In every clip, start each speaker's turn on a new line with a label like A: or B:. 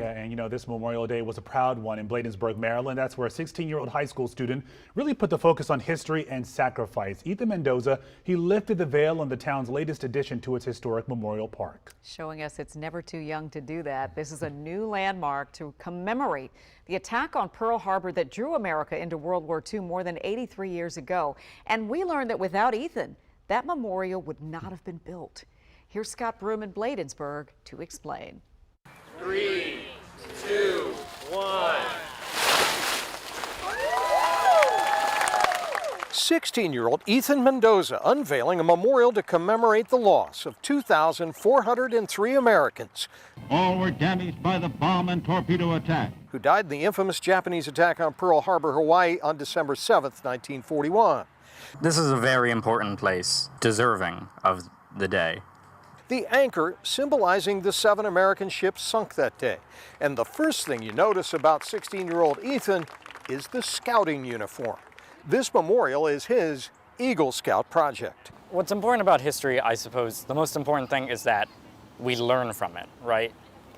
A: Yeah, and this Memorial Day was a proud one in Bladensburg, Maryland. That's where a 16-year-old high school student really put the focus on history and sacrifice. Ethan Mendoza, he lifted the veil on the town's latest addition to its historic Memorial Park.
B: Showing us it's never too young to do that. This is a new landmark to commemorate the attack on Pearl Harbor that drew America into World War II more than 83 years ago. And we learned that without Ethan, that memorial would not have been built. Here's Scott Broom in Bladensburg to explain.
C: 3, 2, 1.
D: 16-year-old Ethan Mendoza unveiling a memorial to commemorate the loss of 2,403 Americans.
E: All were damaged by the bomb and torpedo attack,
D: Who died in the infamous Japanese attack on Pearl Harbor, Hawaii on December 7th, 1941.
F: This is a very important place, deserving of the day.
D: The anchor symbolizing the 7 American ships sunk that day. And the first thing you notice about 16-year-old Ethan is the scouting uniform. This memorial is his Eagle Scout project.
F: What's important about history, I suppose, the most important thing is that we learn from it, right?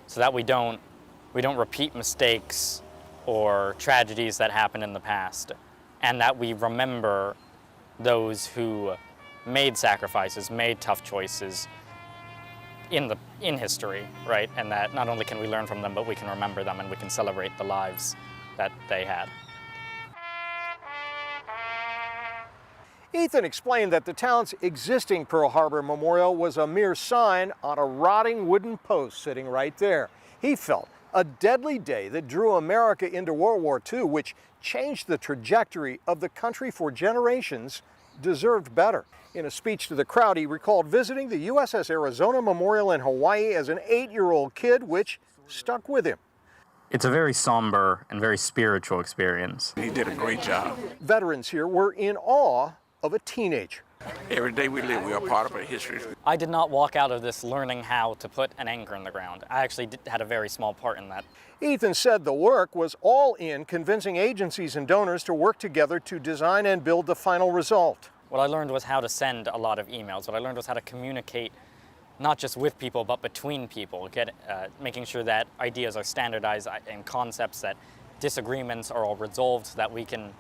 F: So that we don't repeat mistakes or tragedies that happened in the past, and that we remember those who made sacrifices, made tough choices in history, right? And that not only can we learn from them, but we can remember them and we can celebrate the lives that they had.
D: Ethan explained that the town's existing Pearl Harbor Memorial was a mere sign on a rotting wooden post sitting right there. He felt a deadly day that drew America into World War II, which changed the trajectory of the country for generations, deserved better. In a speech to the crowd, he recalled visiting the USS Arizona Memorial in Hawaii as an 8-year-old kid, which stuck with him.
F: It's a very somber and very spiritual experience.
G: He did a great job.
D: Veterans here were in awe of a teenager.
G: Every day we live, we are part of our history.
F: I did not walk out of this learning how to put an anchor in the ground. I actually had a very small part in that.
D: Ethan said the work was all in convincing agencies and donors to work together to design and build the final result.
F: What I learned was how to send a lot of emails. What I learned was how to communicate not just with people, but between people, making sure that ideas are standardized and concepts, that disagreements are all resolved so that we can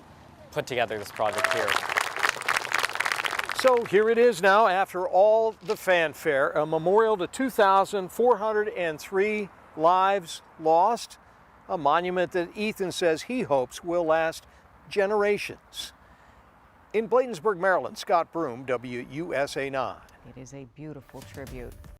F: put together this project here.
D: So here it is now, after all the fanfare, a memorial to 2,403 lives lost, a monument that Ethan says he hopes will last generations. In Bladensburg, Maryland, Scott Broom, WUSA 9.
B: It is a beautiful tribute.